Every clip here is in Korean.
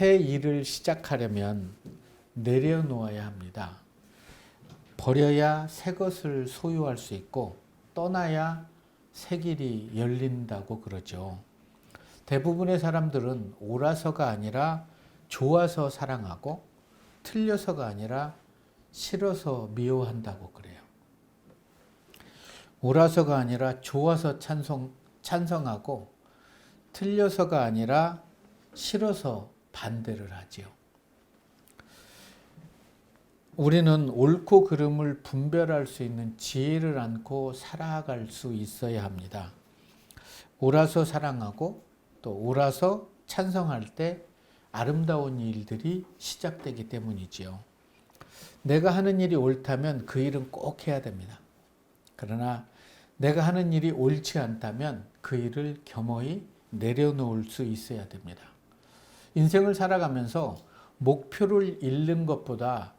새 일을 시작하려면 내려놓아야 합니다. 버려야 새 것을 소유할 수 있고 떠나야 새 길이 열린다고 그러죠. 대부분의 사람들은 옳아서가 아니라 좋아서 사랑하고 틀려서가 아니라 싫어서 미워한다고 그래요. 옳아서가 아니라 좋아서 찬성하고 틀려서가 아니라 싫어서 반대를 하지요. 우리는 옳고 그름을 분별할 수 있는 지혜를 안고 살아갈 수 있어야 합니다. 옳아서 사랑하고 또 옳아서 찬성할 때 아름다운 일들이 시작되기 때문이지요. 내가 하는 일이 옳다면 그 일은 꼭 해야 됩니다. 그러나 내가 하는 일이 옳지 않다면 그 일을 겸허히 내려놓을 수 있어야 됩니다. 인생을 살아가면서 목표를 잃는 것보다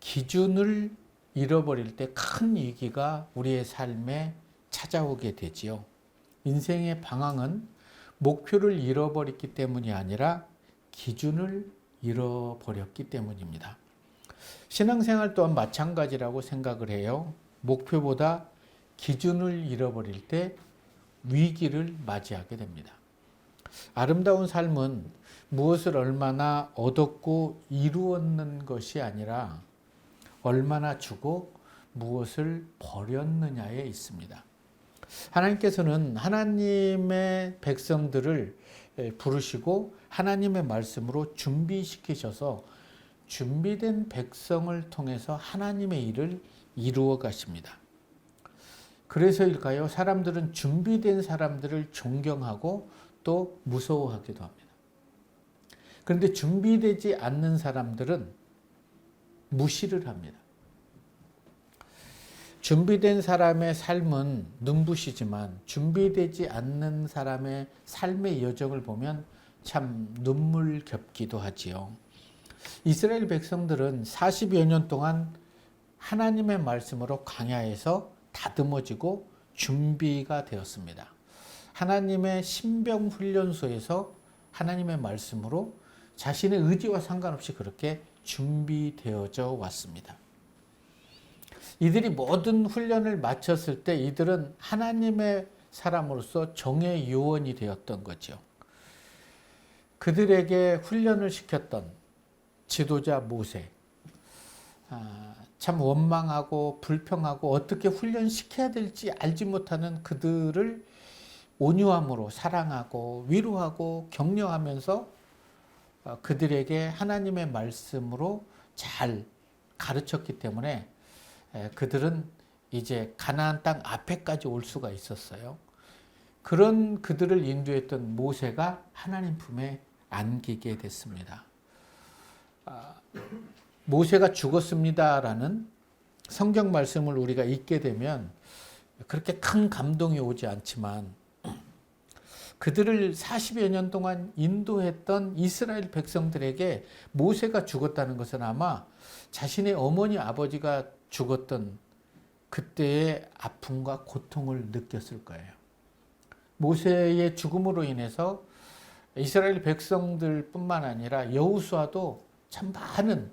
기준을 잃어버릴 때 큰 위기가 우리의 삶에 찾아오게 되지요. 인생의 방황은 목표를 잃어버렸기 때문이 아니라 기준을 잃어버렸기 때문입니다. 신앙생활 또한 마찬가지라고 생각을 해요. 목표보다 기준을 잃어버릴 때 위기를 맞이하게 됩니다. 아름다운 삶은 무엇을 얼마나 얻었고 이루었는 것이 아니라 얼마나 주고 무엇을 버렸느냐에 있습니다. 하나님께서는 하나님의 백성들을 부르시고 하나님의 말씀으로 준비시키셔서 준비된 백성을 통해서 하나님의 일을 이루어 가십니다. 그래서일까요? 사람들은 준비된 사람들을 존경하고 또 무서워하기도 합니다. 그런데 준비되지 않는 사람들은 무시를 합니다. 준비된 사람의 삶은 눈부시지만 준비되지 않는 사람의 삶의 여정을 보면 참 눈물겹기도 하지요. 이스라엘 백성들은 40여 년 동안 하나님의 말씀으로 광야에서 다듬어지고 준비가 되었습니다. 하나님의 신병훈련소에서 하나님의 말씀으로 자신의 의지와 상관없이 그렇게 준비되어져 왔습니다. 이들이 모든 훈련을 마쳤을 때 이들은 하나님의 사람으로서 정의 요원이 되었던 거죠. 그들에게 훈련을 시켰던 지도자 모세, 참 원망하고 불평하고 어떻게 훈련시켜야 될지 알지 못하는 그들을 온유함으로 사랑하고 위로하고 격려하면서 그들에게 하나님의 말씀으로 잘 가르쳤기 때문에 그들은 이제 가나안 땅 앞에까지 올 수가 있었어요. 그런 그들을 인도했던 모세가 하나님 품에 안기게 됐습니다. 모세가 죽었습니다라는 성경 말씀을 우리가 읽게 되면 그렇게 큰 감동이 오지 않지만 그들을 40여 년 동안 인도했던 이스라엘 백성들에게 모세가 죽었다는 것은 아마 자신의 어머니 아버지가 죽었던 그때의 아픔과 고통을 느꼈을 거예요. 모세의 죽음으로 인해서 이스라엘 백성들뿐만 아니라 여호수아도 참 많은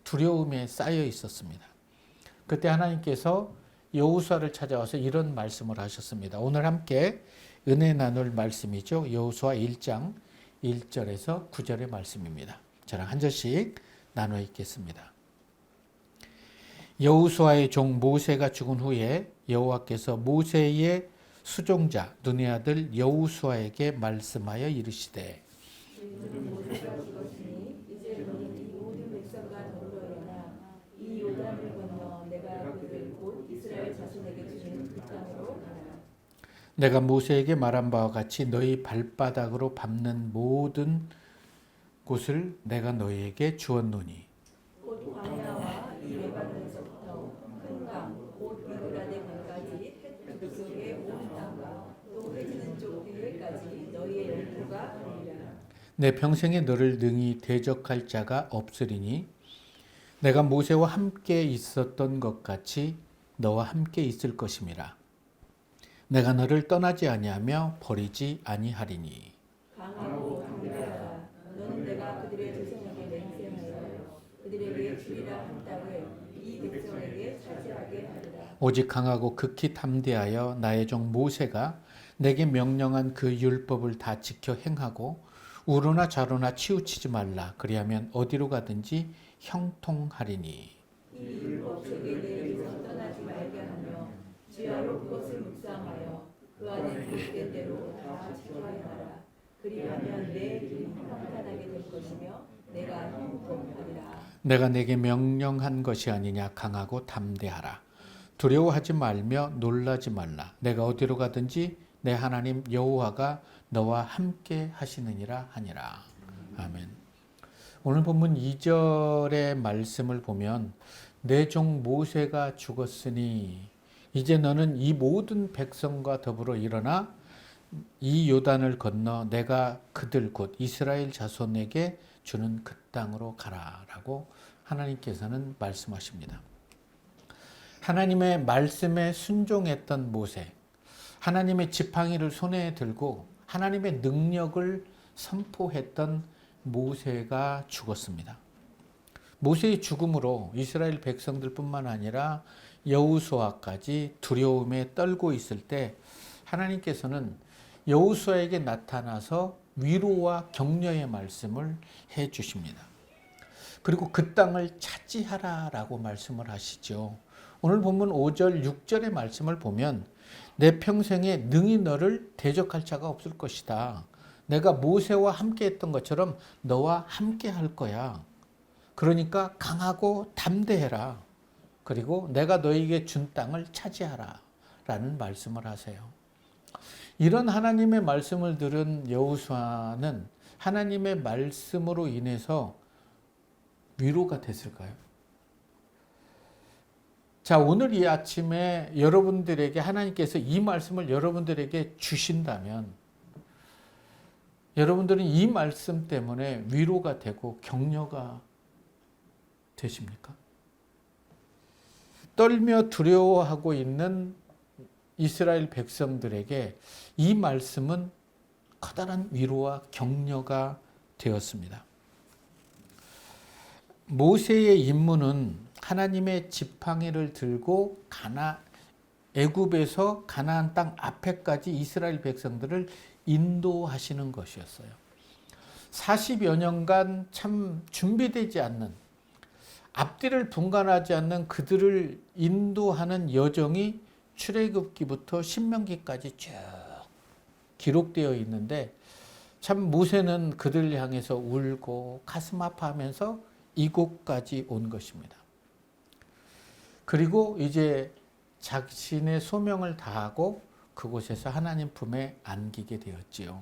두려움에 쌓여 있었습니다. 그때 하나님께서 여호수아를 찾아와서 이런 말씀을 하셨습니다. 오늘 함께 은혜 나눌 말씀이죠. 여호수아 1장 1절에서 9절의 말씀입니다. 저랑 한 절씩 나눠 읽겠습니다. 여호수아의 종 모세가 죽은 후에 여호와께서 모세의 수종자 눈의 아들 여호수아에게 말씀하여 이르시되 내가 모세에게 말한 바와 같이 너희 발바닥으로 밟는 모든 곳을 내가 너희에게 주었노니 내 평생에 너를 능히 대적할 자가 없으리니 내가 모세와 함께 있었던 것 같이 너와 함께 있을 것임이라. 내가 너를 떠나지 아니하며 버리지 아니하리니. 강하고 강렬하다. 너는 내가 그들의 오직 강하고 극히 담대하여 나의 종 모세가 내게 명령한 그 율법을 다 지켜 행하고 우로나 좌로나 치우치지 말라. 그리하면 어디로 가든지 형통하리니. 이 율법책에 내에서 떠나지 말게 하며 지하로 그것을 묵상하여 그 안에 기록된 대로 다 지켜 행하라. 그리하면 내 길이 평탄하게 될 것이며 내가 형통하리라. 내가 내게 명령한 것이 아니냐. 강하고 담대하라. 두려워하지 말며 놀라지 말라. 내가 어디로 가든지 내 하나님 여호와가 너와 함께 하시느니라 하니라. 아멘. 오늘 본문 2절의 말씀을 보면 내 종 모세가 죽었으니 이제 너는 이 모든 백성과 더불어 일어나 이 요단을 건너 내가 그들 곧 이스라엘 자손에게 주는 그 땅으로 가라라고 하나님께서는 말씀하십니다. 하나님의 말씀에 순종했던 모세, 하나님의 지팡이를 손에 들고 하나님의 능력을 선포했던 모세가 죽었습니다. 모세의 죽음으로 이스라엘 백성들뿐만 아니라 여호수아까지 두려움에 떨고 있을 때 하나님께서는 여호수아에게 나타나서 위로와 격려의 말씀을 해 주십니다. 그리고 그 땅을 차지하라라고 말씀을 하시죠. 오늘 본문 5절, 6절의 말씀을 보면 내 평생에 능히 너를 대적할 자가 없을 것이다. 내가 모세와 함께 했던 것처럼 너와 함께 할 거야. 그러니까 강하고 담대해라. 그리고 내가 너에게 준 땅을 차지하라. 라는 말씀을 하세요. 이런 하나님의 말씀을 들은 여호수아는 하나님의 말씀으로 인해서 위로가 됐을까요? 자, 오늘 이 아침에 여러분들에게 하나님께서 이 말씀을 여러분들에게 주신다면 여러분들은 이 말씀 때문에 위로가 되고 격려가 되십니까? 떨며 두려워하고 있는 이스라엘 백성들에게 이 말씀은 커다란 위로와 격려가 되었습니다. 모세의 임무는 하나님의 지팡이를 들고 애굽에서 가나안 땅 앞에까지 이스라엘 백성들을 인도하시는 것이었어요. 40여 년간 참 준비되지 않는, 앞뒤를 분간하지 않는 그들을 인도하는 여정이 출애굽기부터 신명기까지 쭉 기록되어 있는데 참 모세는 그들을 향해서 울고 가슴 아파하면서 이곳까지 온 것입니다. 그리고 이제 자신의 소명을 다하고 그곳에서 하나님 품에 안기게 되었지요.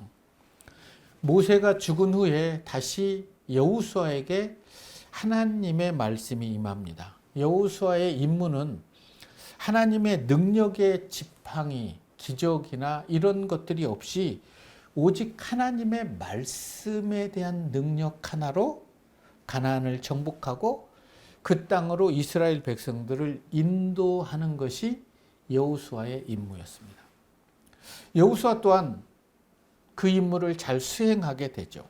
모세가 죽은 후에 다시 여호수아에게 하나님의 말씀이 임합니다. 여호수아의 임무는 하나님의 능력의 지팡이, 기적이나 이런 것들이 없이 오직 하나님의 말씀에 대한 능력 하나로 가나안을 정복하고 그 땅으로 이스라엘 백성들을 인도하는 것이 여호수아의 임무였습니다. 여호수아 또한 그 임무를 잘 수행하게 되죠.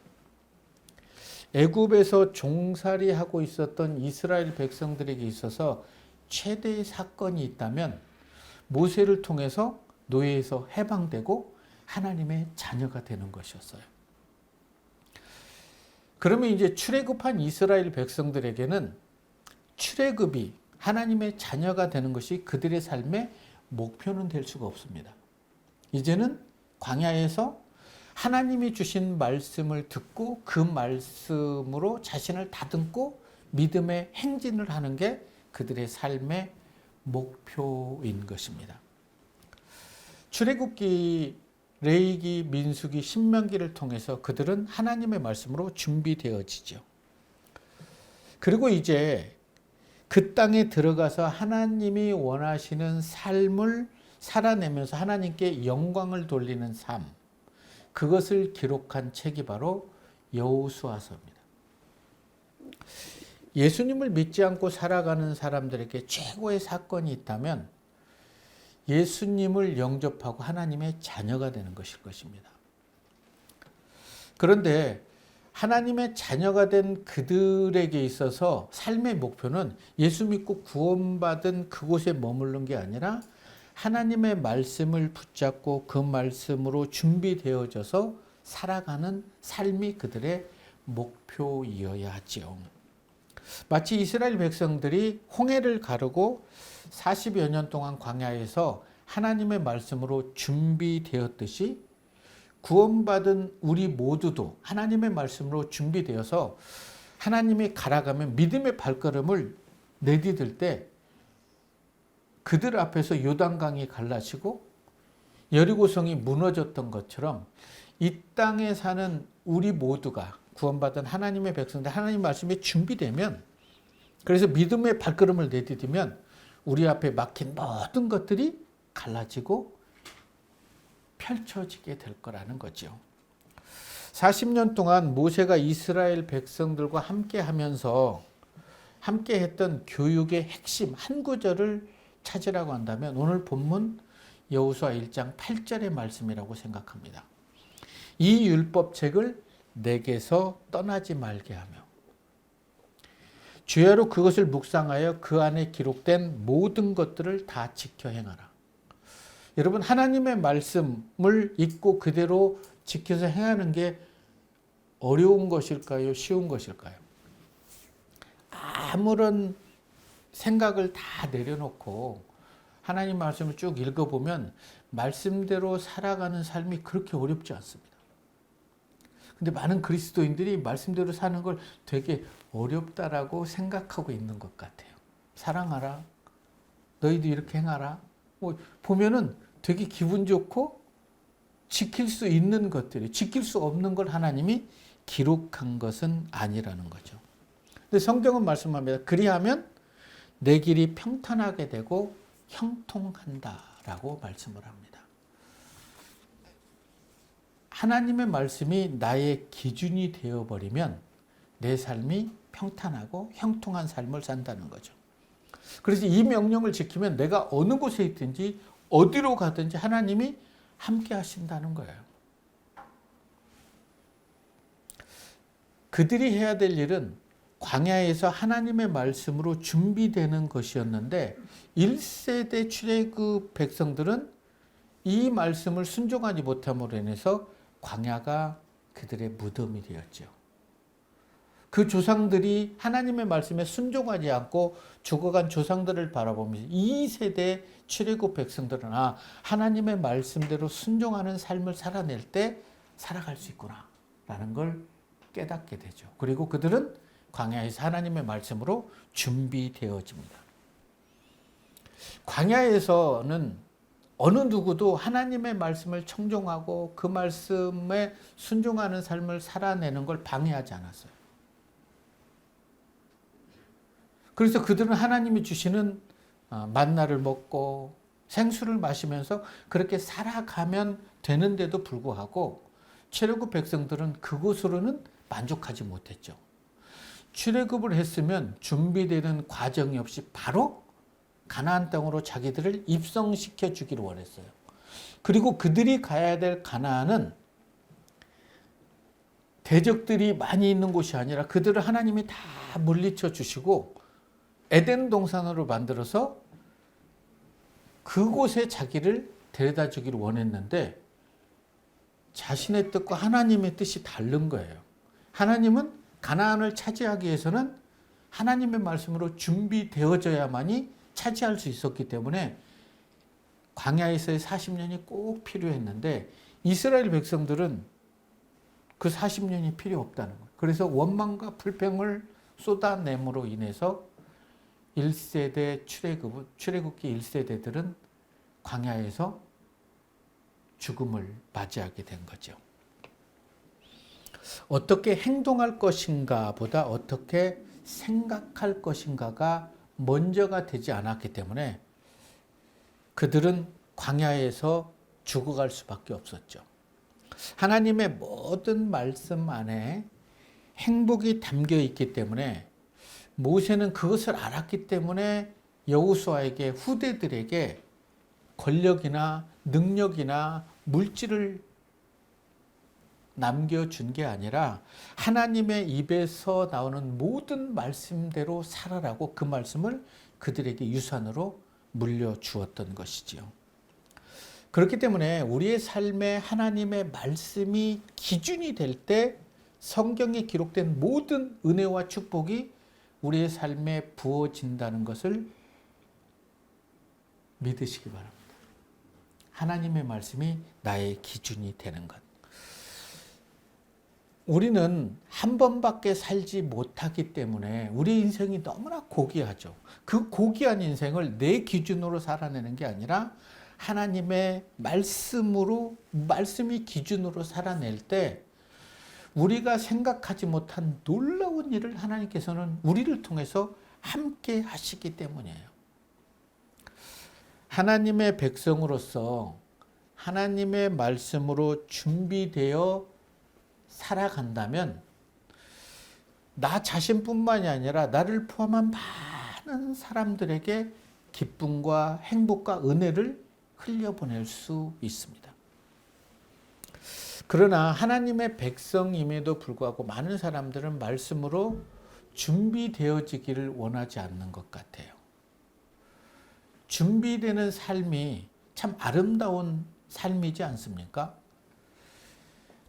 애굽에서 종살이하고 있었던 이스라엘 백성들에게 있어서 최대의 사건이 있다면 모세를 통해서 노예에서 해방되고 하나님의 자녀가 되는 것이었어요. 그러면 이제 출애굽한 이스라엘 백성들에게는 출애굽이 하나님의 자녀가 되는 것이 그들의 삶의 목표는 될 수가 없습니다. 이제는 광야에서 하나님이 주신 말씀을 듣고 그 말씀으로 자신을 다듬고 믿음의 행진을 하는 게 그들의 삶의 목표인 것입니다. 출애굽기, 레위기, 민수기, 신명기를 통해서 그들은 하나님의 말씀으로 준비되어지죠. 그리고 이제 그 땅에 들어가서 하나님이 원하시는 삶을 살아내면서 하나님께 영광을 돌리는 삶, 그것을 기록한 책이 바로 여호수아서입니다. 예수님을 믿지 않고 살아가는 사람들에게 최고의 사건이 있다면 예수님을 영접하고 하나님의 자녀가 되는 것일 것입니다. 그런데 하나님의 자녀가 된 그들에게 있어서 삶의 목표는 예수 믿고 구원받은 그곳에 머무르는 게 아니라 하나님의 말씀을 붙잡고 그 말씀으로 준비되어져서 살아가는 삶이 그들의 목표이어야 하지요. 마치 이스라엘 백성들이 홍해를 가르고 40여 년 동안 광야에서 하나님의 말씀으로 준비되었듯이 구원받은 우리 모두도 하나님의 말씀으로 준비되어서 하나님이 가라가면 믿음의 발걸음을 내디딜 때 그들 앞에서 요단강이 갈라지고 여리고성이 무너졌던 것처럼 이 땅에 사는 우리 모두가 구원받은 하나님의 백성들, 하나님 말씀이 준비되면, 그래서 믿음의 발걸음을 내디디면 우리 앞에 막힌 모든 것들이 갈라지고 펼쳐지게 될 거라는 거죠. 40년 동안 모세가 이스라엘 백성들과 함께 하면서 함께 했던 교육의 핵심 한 구절을 찾으라고 한다면 오늘 본문 여호수아 1장 8절의 말씀이라고 생각합니다. 이 율법책을 내게서 떠나지 말게 하며 주야로 그것을 묵상하여 그 안에 기록된 모든 것들을 다 지켜 행하라. 여러분, 하나님의 말씀을 읽고 그대로 지켜서 행하는 게 어려운 것일까요? 쉬운 것일까요? 아무런 생각을 다 내려놓고 하나님 말씀을 쭉 읽어보면 말씀대로 살아가는 삶이 그렇게 어렵지 않습니다. 근데 많은 그리스도인들이 말씀대로 사는 걸 되게 어렵다라고 생각하고 있는 것 같아요. 사랑하라. 너희도 이렇게 행하라. 뭐 보면은 되게 기분 좋고 지킬 수 있는 것들이, 지킬 수 없는 걸 하나님이 기록한 것은 아니라는 거죠. 근데 성경은 말씀합니다. 그리하면 내 길이 평탄하게 되고 형통한다라고 말씀을 합니다. 하나님의 말씀이 나의 기준이 되어버리면 내 삶이 평탄하고 형통한 삶을 산다는 거죠. 그래서 이 명령을 지키면 내가 어느 곳에 있든지 어디로 가든지 하나님이 함께 하신다는 거예요. 그들이 해야 될 일은 광야에서 하나님의 말씀으로 준비되는 것이었는데 1세대 출애굽 백성들은 이 말씀을 순종하지 못함으로 인해서 광야가 그들의 무덤이 되었죠. 그 조상들이 하나님의 말씀에 순종하지 않고 죽어간 조상들을 바라보면서 2세대 출애굽 백성들은 하나님의 말씀대로 순종하는 삶을 살아낼 때 살아갈 수 있구나 라는 걸 깨닫게 되죠. 그리고 그들은 광야에서 하나님의 말씀으로 준비되어집니다. 광야에서는 어느 누구도 하나님의 말씀을 청종하고 그 말씀에 순종하는 삶을 살아내는 걸 방해하지 않았어요. 그래서 그들은 하나님이 주시는 만나를 먹고 생수를 마시면서 그렇게 살아가면 되는데도 불구하고 출애굽 백성들은 그것으로는 만족하지 못했죠. 출애굽을 했으면 준비되는 과정이 없이 바로 가나안 땅으로 자기들을 입성시켜 주기를 원했어요. 그리고 그들이 가야 될 가나안은 대적들이 많이 있는 곳이 아니라 그들을 하나님이 다 물리쳐 주시고 에덴 동산으로 만들어서 그곳에 자기를 데려다 주기를 원했는데 자신의 뜻과 하나님의 뜻이 다른 거예요. 하나님은 가나안을 차지하기 위해서는 하나님의 말씀으로 준비되어져야만이 차지할 수 있었기 때문에 광야에서의 40년이 꼭 필요했는데 이스라엘 백성들은 그 40년이 필요 없다는 거예요. 그래서 원망과 불평을 쏟아냄으로 인해서 1세대 출애굽기 1세대들은 광야에서 죽음을 맞이하게 된 거죠. 어떻게 행동할 것인가 보다 어떻게 생각할 것인가가 먼저가 되지 않았기 때문에 그들은 광야에서 죽어갈 수밖에 없었죠. 하나님의 모든 말씀 안에 행복이 담겨 있기 때문에 모세는 그것을 알았기 때문에 여호수아에게 후대들에게 권력이나 능력이나 물질을 남겨준 게 아니라 하나님의 입에서 나오는 모든 말씀대로 살아라고 그 말씀을 그들에게 유산으로 물려주었던 것이지요. 그렇기 때문에 우리의 삶에 하나님의 말씀이 기준이 될 때 성경에 기록된 모든 은혜와 축복이 우리의 삶에 부어진다는 것을 믿으시기 바랍니다. 하나님의 말씀이 나의 기준이 되는 것. 우리는 한 번밖에 살지 못하기 때문에 우리 인생이 너무나 고귀하죠. 그 고귀한 인생을 내 기준으로 살아내는 게 아니라 하나님의 말씀이 기준으로 살아낼 때 우리가 생각하지 못한 놀라운 일을 하나님께서는 우리를 통해서 함께 하시기 때문이에요. 하나님의 백성으로서 하나님의 말씀으로 준비되어 살아간다면 나 자신뿐만이 아니라 나를 포함한 많은 사람들에게 기쁨과 행복과 은혜를 흘려보낼 수 있습니다. 그러나 하나님의 백성임에도 불구하고 많은 사람들은 말씀으로 준비되어지기를 원하지 않는 것 같아요. 준비되는 삶이 참 아름다운 삶이지 않습니까?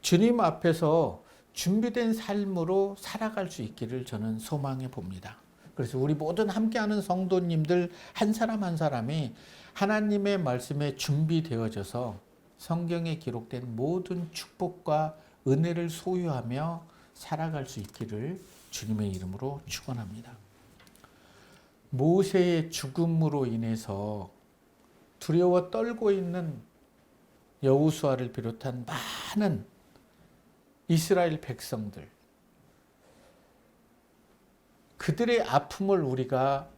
주님 앞에서 준비된 삶으로 살아갈 수 있기를 저는 소망해 봅니다. 그래서 우리 모든 함께하는 성도님들 한 사람 한 사람이 하나님의 말씀에 준비되어져서 성경에 기록된 모든 축복과 은혜를 소유하며 살아갈 수 있기를 주님의 이름으로 축원합니다. 모세의 죽음으로 인해서 두려워 떨고 있는 여호수아를 비롯한 많은 이스라엘 백성들, 그들의 아픔을 우리가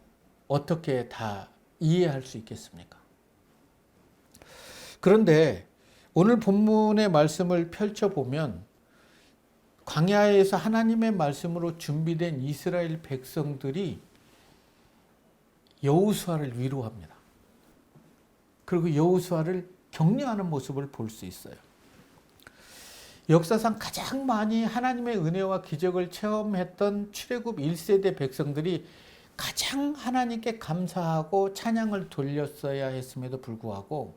어떻게 다 이해할 수 있겠습니까? 그런데 오늘 본문의 말씀을 펼쳐보면 광야에서 하나님의 말씀으로 준비된 이스라엘 백성들이 여호수아를 위로합니다. 그리고 여호수아를 격려하는 모습을 볼 수 있어요. 역사상 가장 많이 하나님의 은혜와 기적을 체험했던 출애굽 1세대 백성들이 가장 하나님께 감사하고 찬양을 돌렸어야 했음에도 불구하고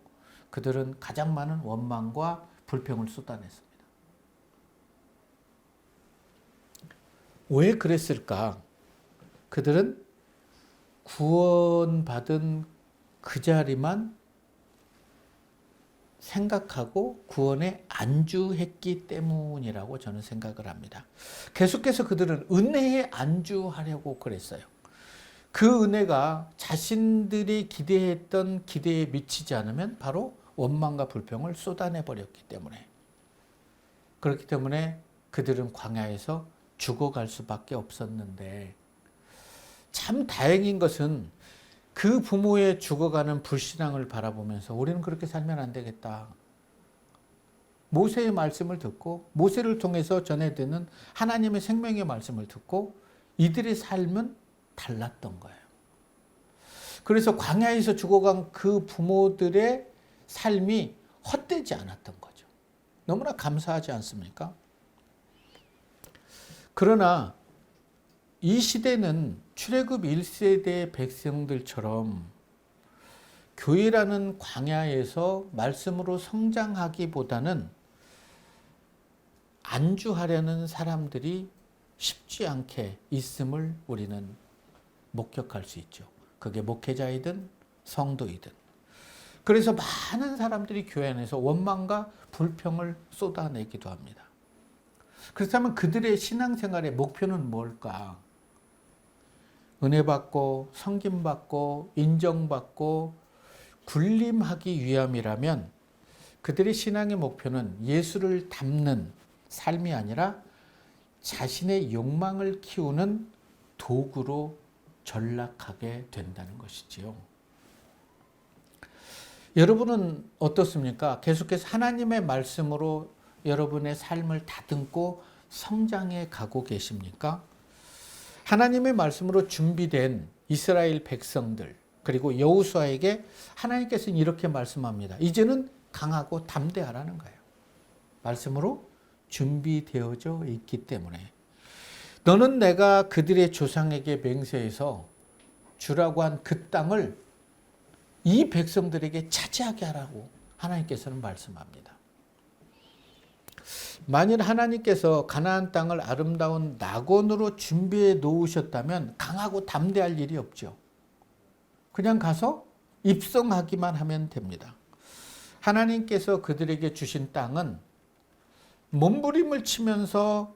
그들은 가장 많은 원망과 불평을 쏟아냈습니다. 왜 그랬을까? 그들은 구원받은 그 자리만 생각하고 구원에 안주했기 때문이라고 저는 생각을 합니다. 계속해서 그들은 은혜에 안주하려고 그랬어요. 그 은혜가 자신들이 기대했던 기대에 미치지 않으면 바로 원망과 불평을 쏟아내버렸기 때문에, 그렇기 때문에 그들은 광야에서 죽어갈 수밖에 없었는데, 참 다행인 것은 그 부모의 죽어가는 불신앙을 바라보면서 우리는 그렇게 살면 안 되겠다. 모세의 말씀을 듣고 모세를 통해서 전해드는 하나님의 생명의 말씀을 듣고 이들의 삶은 달랐던 거예요. 그래서 광야에서 죽어간 그 부모들의 삶이 헛되지 않았던 거죠. 너무나 감사하지 않습니까? 그러나 이 시대는 출애굽 1세대 백성들처럼 교회라는 광야에서 말씀으로 성장하기보다는 안주하려는 사람들이 쉽지 않게 있음을 우리는 목격할 수 있죠. 그게 목회자이든 성도이든. 그래서 많은 사람들이 교회 안에서 원망과 불평을 쏟아내기도 합니다. 그렇다면 그들의 신앙생활의 목표는 뭘까? 은혜 받고 섬김 받고 인정받고 군림하기 위함이라면 그들의 신앙의 목표는 예수를 닮는 삶이 아니라 자신의 욕망을 키우는 도구로 전락하게 된다는 것이지요. 여러분은 어떻습니까? 계속해서 하나님의 말씀으로 여러분의 삶을 다듬고 성장해 가고 계십니까? 하나님의 말씀으로 준비된 이스라엘 백성들, 그리고 여호수아에게 하나님께서는 이렇게 말씀합니다. 이제는 강하고 담대하라는 거예요. 말씀으로 준비되어져 있기 때문에 너는 내가 그들의 조상에게 맹세해서 주라고 한 그 땅을 이 백성들에게 차지하게 하라고 하나님께서는 말씀합니다. 만일 하나님께서 가나안 땅을 아름다운 낙원으로 준비해 놓으셨다면 강하고 담대할 일이 없죠. 그냥 가서 입성하기만 하면 됩니다. 하나님께서 그들에게 주신 땅은 몸부림을 치면서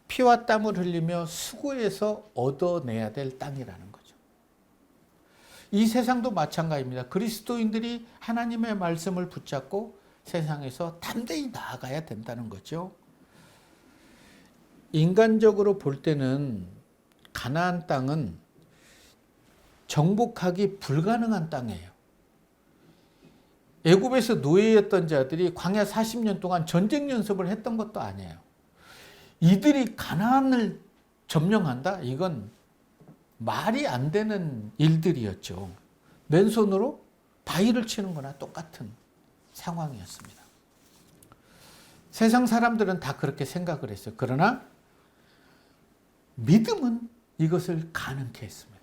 피와 땀을 흘리며 수고해서 얻어내야 될 땅이라는 거죠. 이 세상도 마찬가지입니다. 그리스도인들이 하나님의 말씀을 붙잡고 세상에서 담대히 나아가야 된다는 거죠. 인간적으로 볼 때는 가나안 땅은 정복하기 불가능한 땅이에요. 애굽에서 노예였던 자들이 광야 40년 동안 전쟁 연습을 했던 것도 아니에요. 이들이 가나안을 점령한다? 이건 말이 안 되는 일들이었죠. 맨손으로 바위를 치는 거나 똑같은 상황이었습니다. 세상 사람들은 다 그렇게 생각을 했어요. 그러나 믿음은 이것을 가능케 했습니다.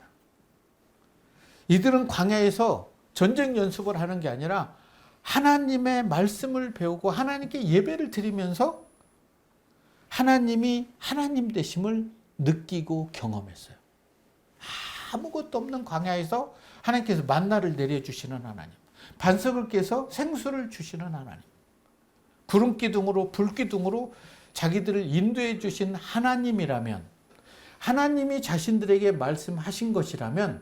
이들은 광야에서 전쟁 연습을 하는 게 아니라 하나님의 말씀을 배우고 하나님께 예배를 드리면서 하나님이 하나님 되심을 느끼고 경험했어요. 아무것도 없는 광야에서 하나님께서 만나를 내려주시는 하나님, 반석을 깨서 생수를 주시는 하나님, 구름기둥으로 불기둥으로 자기들을 인도해 주신 하나님이라면, 하나님이 자신들에게 말씀하신 것이라면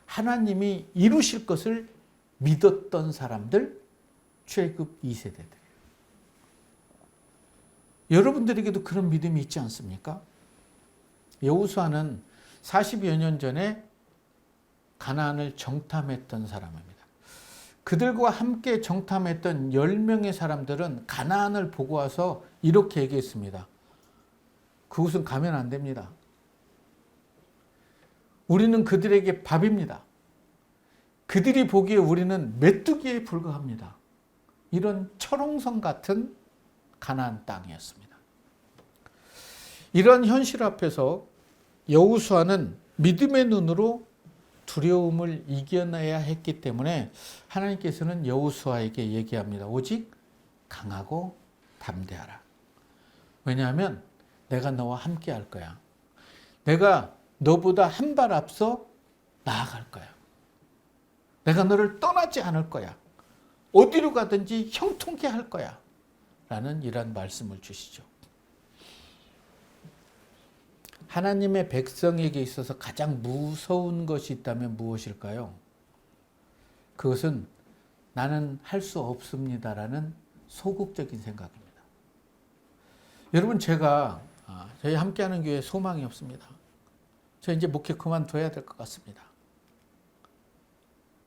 하나님이 이루실 것을 믿었던 사람들, 출애굽 2세대들. 여러분들에게도 그런 믿음이 있지 않습니까? 여호수아는 40여 년 전에 가나안을 정탐했던 사람입니다. 그들과 함께 정탐했던 10명의 사람들은 가나안을 보고 와서 이렇게 얘기했습니다. 그곳은 가면 안 됩니다. 우리는 그들에게 밥입니다. 그들이 보기에 우리는 메뚜기에 불과합니다. 이런 철옹성 같은 가나안 땅이었습니다. 이런 현실 앞에서 여호수아는 믿음의 눈으로 두려움을 이겨내야 했기 때문에 하나님께서는 여호수아에게 얘기합니다. 오직 강하고 담대하라. 왜냐하면 내가 너와 함께 할 거야. 내가 너보다 한 발 앞서 나아갈 거야. 내가 너를 떠나지 않을 거야. 어디로 가든지 형통케 할 거야. 라는 이런 말씀을 주시죠. 하나님의 백성에게 있어서 가장 무서운 것이 있다면 무엇일까요? 그것은 나는 할 수 없습니다라는 소극적인 생각입니다. 여러분, 제가 저희 함께하는 교회에 소망이 없습니다. 저 이제 목회 그만둬야 될 것 같습니다.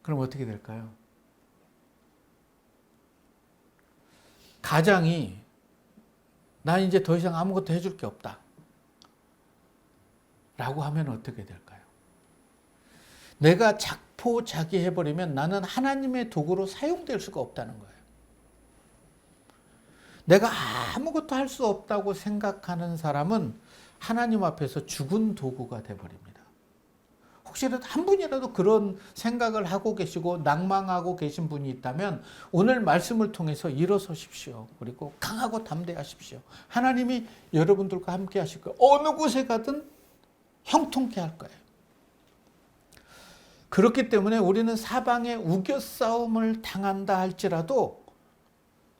그럼 어떻게 될까요? 가장이 나 이제 더 이상 아무것도 해줄 게 없다 라고 하면 어떻게 될까요? 내가 자포자기해버리면 나는 하나님의 도구로 사용될 수가 없다는 거예요. 내가 아무것도 할 수 없다고 생각하는 사람은 하나님 앞에서 죽은 도구가 되어버립니다. 혹시라도 한 분이라도 그런 생각을 하고 계시고 낭망하고 계신 분이 있다면 오늘 말씀을 통해서 일어서십시오. 그리고 강하고 담대하십시오. 하나님이 여러분들과 함께 하실 거예요. 어느 곳에 가든 형통케 할 거예요. 그렇기 때문에 우리는 사방에 우겨싸움을 당한다 할지라도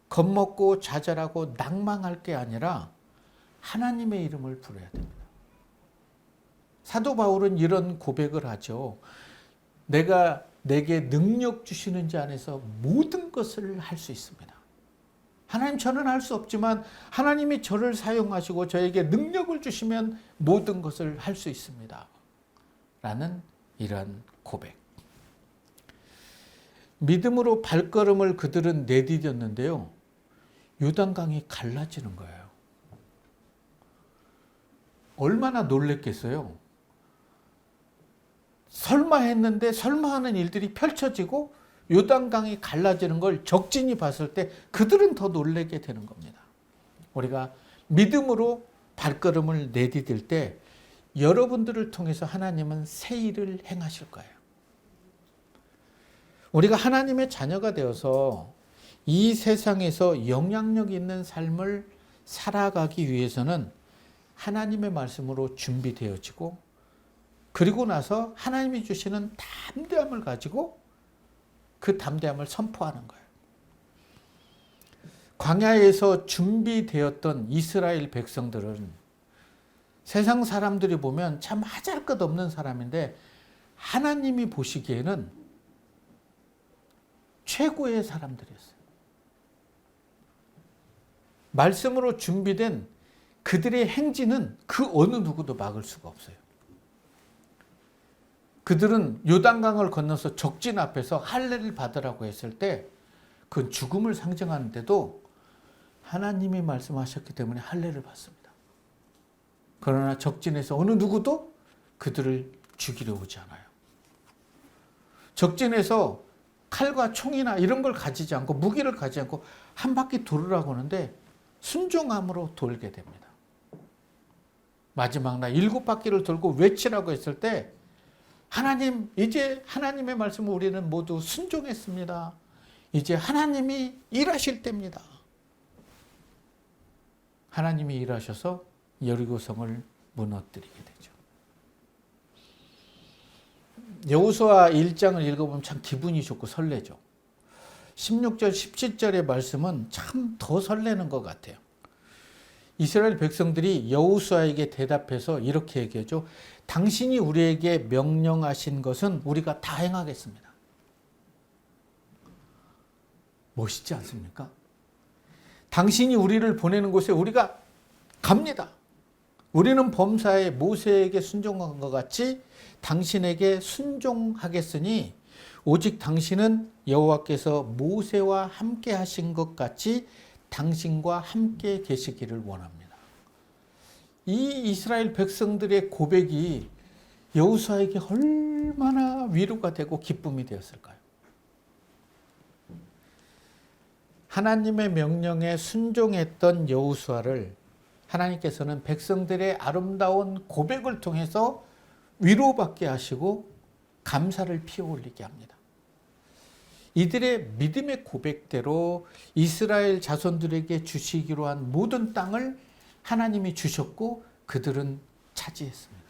겁먹고 좌절하고 낭망할 게 아니라 하나님의 이름을 부르어야 됩니다. 사도 바울은 이런 고백을 하죠. 내가 내게 능력 주시는 자 안에서 모든 것을 할 수 있습니다. 하나님, 저는 할 수 없지만 하나님이 저를 사용하시고 저에게 능력을 주시면 모든 것을 할 수 있습니다. 라는 이런 고백. 믿음으로 발걸음을 그들은 내디뎠는데요. 요단강이 갈라지는 거예요. 얼마나 놀랬겠어요. 설마 했는데 설마 하는 일들이 펼쳐지고 요단강이 갈라지는 걸 적진이 봤을 때 그들은 더 놀라게 되는 겁니다. 우리가 믿음으로 발걸음을 내디딜 때 여러분들을 통해서 하나님은 새 일을 행하실 거예요. 우리가 하나님의 자녀가 되어서 이 세상에서 영향력 있는 삶을 살아가기 위해서는 하나님의 말씀으로 준비되어지고, 그리고 나서 하나님이 주시는 담대함을 가지고 그 담대함을 선포하는 거예요. 광야에서 준비되었던 이스라엘 백성들은 세상 사람들이 보면 참 하잘것없는 사람인데 하나님이 보시기에는 최고의 사람들이었어요. 말씀으로 준비된 그들의 행진은 그 어느 누구도 막을 수가 없어요. 그들은 요단강을 건너서 적진 앞에서 할례를 받으라고 했을 때 그건 죽음을 상징하는데도 하나님이 말씀하셨기 때문에 할례를 받습니다. 그러나 적진에서 어느 누구도 그들을 죽이려 오지 않아요. 적진에서 칼과 총이나 이런 걸 가지지 않고, 무기를 가지지 않고 한 바퀴 돌으라고 하는데 순종함으로 돌게 됩니다. 마지막 날 7바퀴를 돌고 외치라고 했을 때 하나님, 이제 하나님의 말씀을 우리는 모두 순종했습니다. 이제 하나님이 일하실 때입니다. 하나님이 일하셔서 여리고성을 무너뜨리게 되죠. 여호수아 1장을 읽어보면 참 기분이 좋고 설레죠. 16절, 17절의 말씀은 참 더 설레는 것 같아요. 이스라엘 백성들이 여호수아에게 대답해서 이렇게 얘기하죠. 당신이 우리에게 명령하신 것은 우리가 다 행하겠습니다. 멋있지 않습니까? 당신이 우리를 보내는 곳에 우리가 갑니다. 우리는 범사에 모세에게 순종한 것 같이 당신에게 순종하겠으니 오직 당신은 여호와께서 모세와 함께 하신 것 같이 당신과 함께 계시기를 원합니다. 이 이스라엘 백성들의 고백이 여호수아에게 얼마나 위로가 되고 기쁨이 되었을까요? 하나님의 명령에 순종했던 여호수아를 하나님께서는 백성들의 아름다운 고백을 통해서 위로받게 하시고 감사를 피어올리게 합니다. 이들의 믿음의 고백대로 이스라엘 자손들에게 주시기로 한 모든 땅을 하나님이 주셨고 그들은 차지했습니다.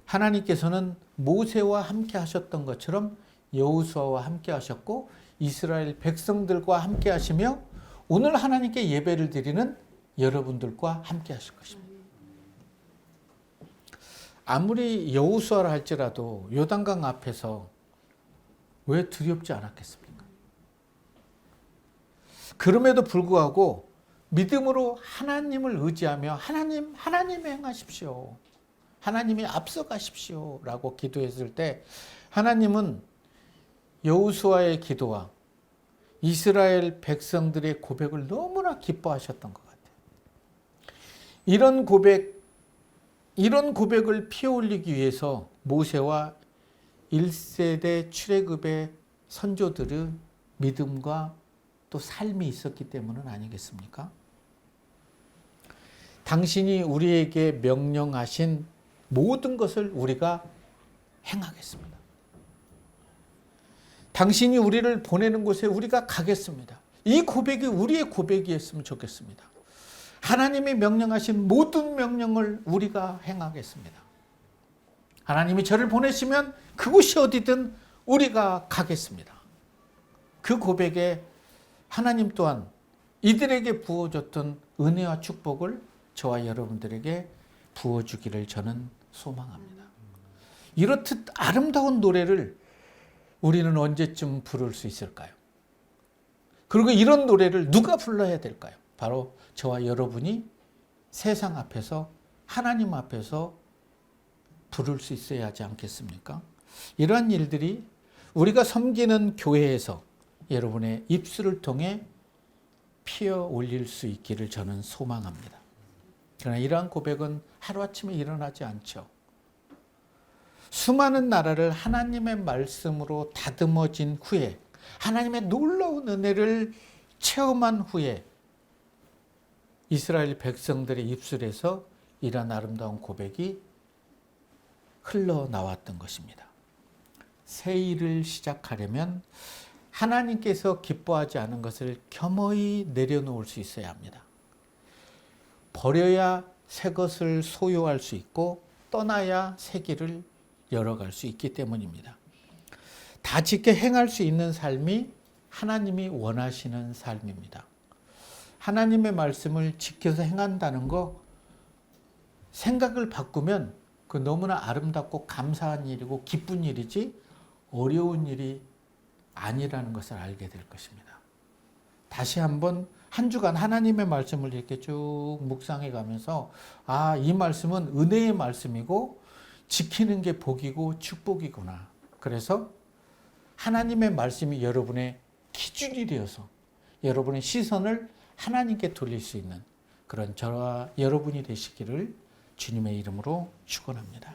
하나님께서는 모세와 함께 하셨던 것처럼 여호수아와 함께 하셨고 이스라엘 백성들과 함께 하시며 오늘 하나님께 예배를 드리는 여러분들과 함께 하실 것입니다. 아무리 여호수아라 할지라도 요단강 앞에서 왜 두렵지 않았겠습니까? 그럼에도 불구하고 믿음으로 하나님을 의지하며 하나님 행하십시오. 하나님이 앞서가십시오. 라고 기도했을 때 하나님은 여호수아의 기도와 이스라엘 백성들의 고백을 너무나 기뻐하셨던 것 같아요. 이런 고백을 피어올리기 위해서 모세와 1세대 출애굽의 선조들의 믿음과 또 삶이 있었기 때문은 아니겠습니까? 당신이 우리에게 명령하신 모든 것을 우리가 행하겠습니다. 당신이 우리를 보내는 곳에 우리가 가겠습니다. 이 고백이 우리의 고백이었으면 좋겠습니다. 하나님이 명령하신 모든 명령을 우리가 행하겠습니다. 하나님이 저를 보내시면 그곳이 어디든 우리가 가겠습니다. 그 고백에 하나님 또한 이들에게 부어줬던 은혜와 축복을 저와 여러분들에게 부어주기를 저는 소망합니다. 이렇듯 아름다운 노래를 우리는 언제쯤 부를 수 있을까요? 그리고 이런 노래를 누가 불러야 될까요? 바로 저와 여러분이 세상 앞에서 하나님 앞에서 부를 수 있어야 하지 않겠습니까? 이러한 일들이 우리가 섬기는 교회에서 여러분의 입술을 통해 피어 올릴 수 있기를 저는 소망합니다. 그러나 이러한 고백은 하루아침에 일어나지 않죠. 수많은 나라를 하나님의 말씀으로 다듬어진 후에 하나님의 놀라운 은혜를 체험한 후에 이스라엘 백성들의 입술에서 이런 아름다운 고백이 흘러나왔던 것입니다. 새 일을 시작하려면 하나님께서 기뻐하지 않은 것을 겸허히 내려놓을 수 있어야 합니다. 버려야 새 것을 소유할 수 있고 떠나야 새 길을 열어갈 수 있기 때문입니다. 다짓게 행할 수 있는 삶이 하나님이 원하시는 삶입니다. 하나님의 말씀을 지켜서 행한다는 거 생각을 바꾸면 그 너무나 아름답고 감사한 일이고 기쁜 일이지 어려운 일이 아니라는 것을 알게 될 것입니다. 다시 한번 한 주간 하나님의 말씀을 이렇게 쭉 묵상해 가면서 이 말씀은 은혜의 말씀이고 지키는 게 복이고 축복이구나. 그래서 하나님의 말씀이 여러분의 기준이 되어서 여러분의 시선을 하나님께 돌릴 수 있는 그런 저와 여러분이 되시기를 주님의 이름으로 축원합니다.